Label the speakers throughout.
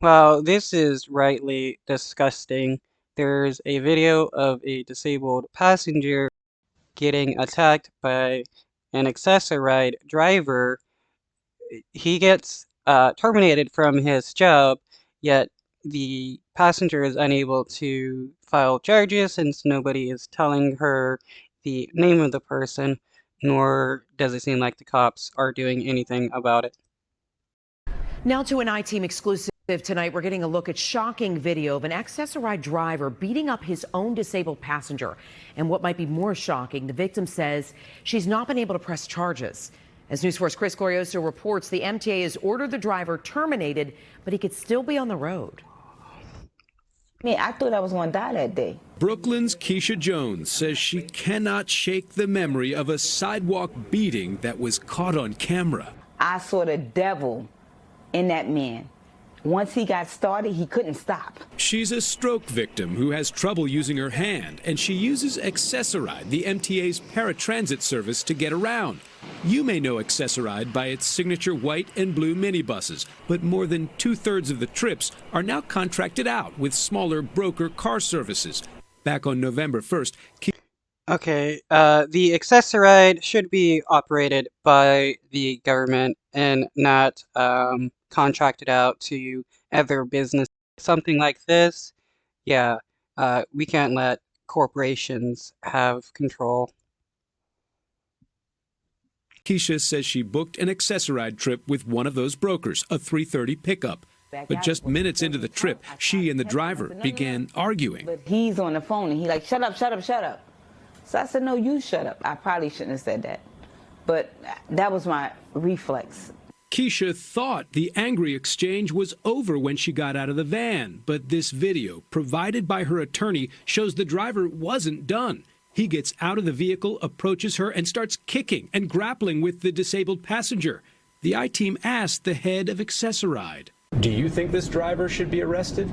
Speaker 1: Well, this is rightly disgusting. There's a video of a disabled passenger getting attacked by an Access-a-Ride driver. He gets terminated from his job, yet the passenger is unable to file charges since nobody is telling her the name of the person, nor does it seem like the cops are doing anything about it.
Speaker 2: Now to an I-Team exclusive tonight. We're getting a look at shocking video of an Access-a-Ride driver beating up his own disabled passenger. And what might be more shocking, the victim says she's not been able to press charges. As News 4's Chris Glorioso reports, the MTA has ordered the driver terminated, but he could still be on the road.
Speaker 3: I thought I was going to die that day.
Speaker 4: Brooklyn's Keisha Jones says she cannot shake the memory of a sidewalk beating that was caught on camera.
Speaker 3: I saw the devil in that man. Once he got started, he couldn't stop.
Speaker 4: She's a stroke victim who has trouble using her hand, and she uses Access-a-Ride, the MTA's paratransit service, to get around. You may know Access-a-Ride by its signature white and blue minibuses, but more than two-thirds of the trips are now contracted out with smaller broker car services. Back on November 1st,
Speaker 1: Okay, the Access-a-Ride should be operated by the government and not contracted out to other business. Something like this, yeah, we can't let corporations have control.
Speaker 4: Keisha says she booked an Access-a-Ride trip with one of those brokers, a 3:30 pickup. But just minutes into the trip, she and the driver began arguing.
Speaker 3: But he's on the phone and he's like, shut up, shut up, shut up. So I said, no, you shut up. I probably shouldn't have said that. But that was my reflex.
Speaker 4: Keisha thought the angry exchange was over when she got out of the van, but this video, provided by her attorney, shows the driver wasn't done. He gets out of the vehicle, approaches her, and starts kicking and grappling with the disabled passenger. The I-Team asked the head of Access-a-Ride.
Speaker 5: Do you think this driver should be arrested?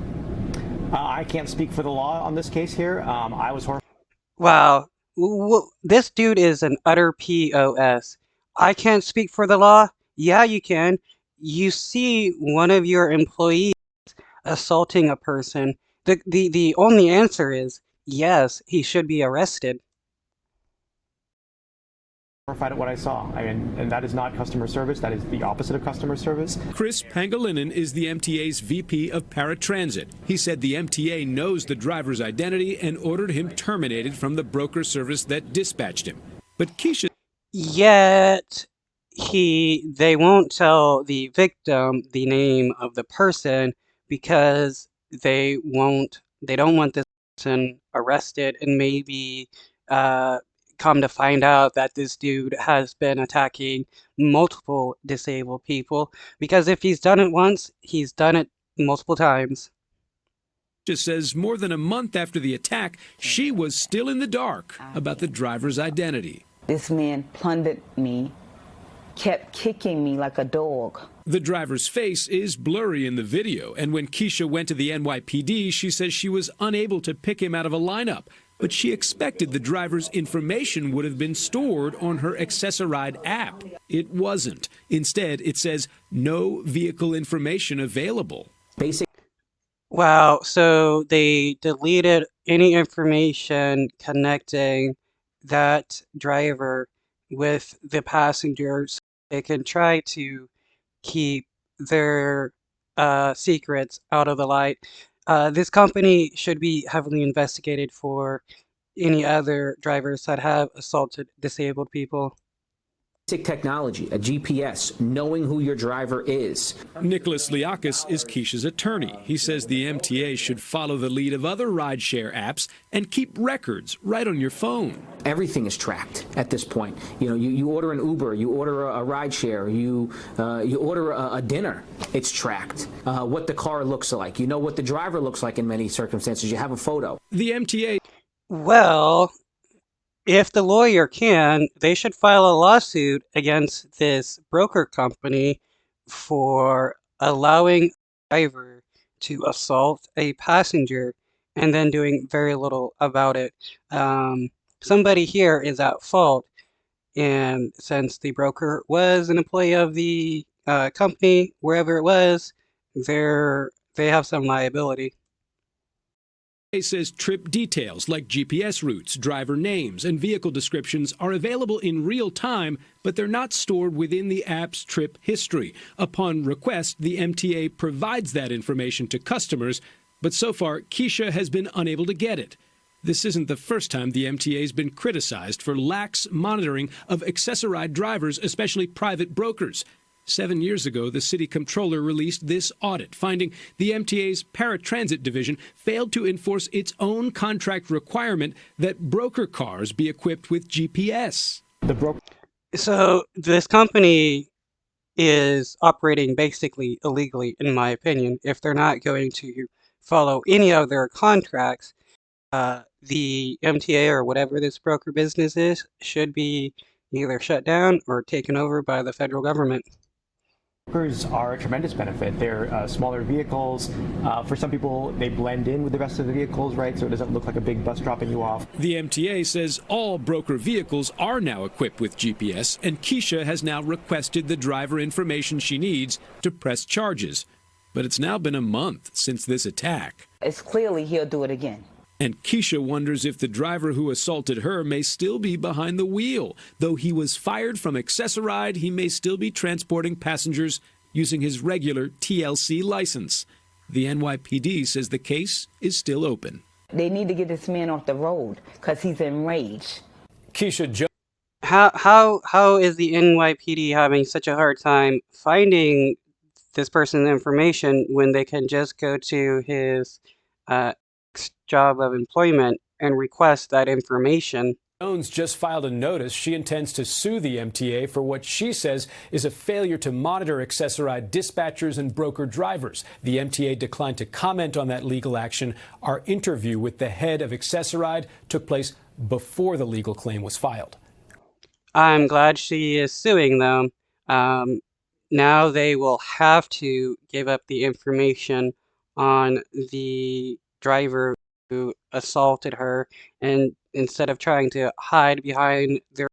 Speaker 5: I can't speak for the law on this case here. I was horrified.
Speaker 1: Wow, this dude is an utter POS. I can't speak for the law? Yeah, you can. You see one of your employees assaulting a person. The only answer is yes, he should be arrested.
Speaker 5: Horrified at what I saw. I mean, and that is not customer service. That is the opposite of customer service.
Speaker 4: Chris Pangilinan is the MTA's VP of Paratransit. He said the MTA knows the driver's identity and ordered him terminated from the broker service that dispatched him. But Keisha...
Speaker 1: Yet, they won't tell the victim the name of the person because they don't want this person arrested and maybe come to find out that this dude has been attacking multiple disabled people, because if he's done it once, he's done it multiple times.
Speaker 4: Just says more than a month after the attack, she was still in the dark about the driver's identity.
Speaker 3: This man plundered me, kept kicking me like a dog.
Speaker 4: The driver's face is blurry in the video, and when Keisha went to the NYPD, she says she was unable to pick him out of a lineup. But she expected the driver's information would have been stored on her Access-a-Ride app. It wasn't. Instead, it says no vehicle information available.
Speaker 1: Wow, so they deleted any information connecting that driver with the passengers. They can try to keep their secrets out of the light. This company should be heavily investigated for any other drivers that have assaulted disabled people.
Speaker 6: Technology, a GPS, knowing who your driver is.
Speaker 4: Nicholas Liakis is Keisha's attorney. He says the MTA should follow the lead of other rideshare apps and keep records right on your phone.
Speaker 6: Everything is tracked at this point. You know, you order an Uber, you order a rideshare, you order a dinner, it's tracked. What the car looks like, you know what the driver looks like in many circumstances. You have a photo.
Speaker 4: The MTA...
Speaker 1: Well, if the lawyer can, they should file a lawsuit against this broker company for allowing a driver to assault a passenger and then doing very little about it. Somebody here is at fault, and since the broker was an employee of the company, wherever it was, they're they have some liability.
Speaker 4: It says trip details like GPS routes, driver names, and vehicle descriptions are available in real time, but they're not stored within the app's trip history. Upon request, the MTA provides that information to customers, but so far, Keisha has been unable to get it. This isn't the first time the MTA has been criticized for lax monitoring of accessoride drivers, especially private brokers. 7 years ago, the city comptroller released this audit, finding the MTA's paratransit division failed to enforce its own contract requirement that broker cars be equipped with GPS.
Speaker 1: So this company is operating basically illegally, in my opinion, if they're not going to follow any of their contracts. The MTA or whatever this broker business is should be either shut down or taken over by the federal government.
Speaker 5: Brokers are a tremendous benefit. They're smaller vehicles. For some people, they blend in with the rest of the vehicles, right? So it doesn't look like a big bus dropping you off.
Speaker 4: The MTA says all broker vehicles are now equipped with GPS, and Keisha has now requested the driver information she needs to press charges. But it's now been a month since this attack.
Speaker 3: It's clearly he'll do it again.
Speaker 4: And Keisha wonders if the driver who assaulted her may still be behind the wheel. Though he was fired from Access-a-Ride, he may still be transporting passengers using his regular TLC license. The NYPD says the case is still open.
Speaker 3: They need to get this man off the road because he's enraged.
Speaker 5: Keisha,
Speaker 1: How is the NYPD having such a hard time finding this person's information when they can just go to his job of employment and request that information?
Speaker 5: Jones just filed a notice. She intends to sue the MTA for what she says is a failure to monitor Access-a-Ride dispatchers and broker drivers. The MTA declined to comment on that legal action. Our interview with the head of Access-a-Ride took place before the legal claim was filed.
Speaker 1: I'm glad she is suing them. Now they will have to give up the information on the driver who assaulted her, and instead of trying to hide behind their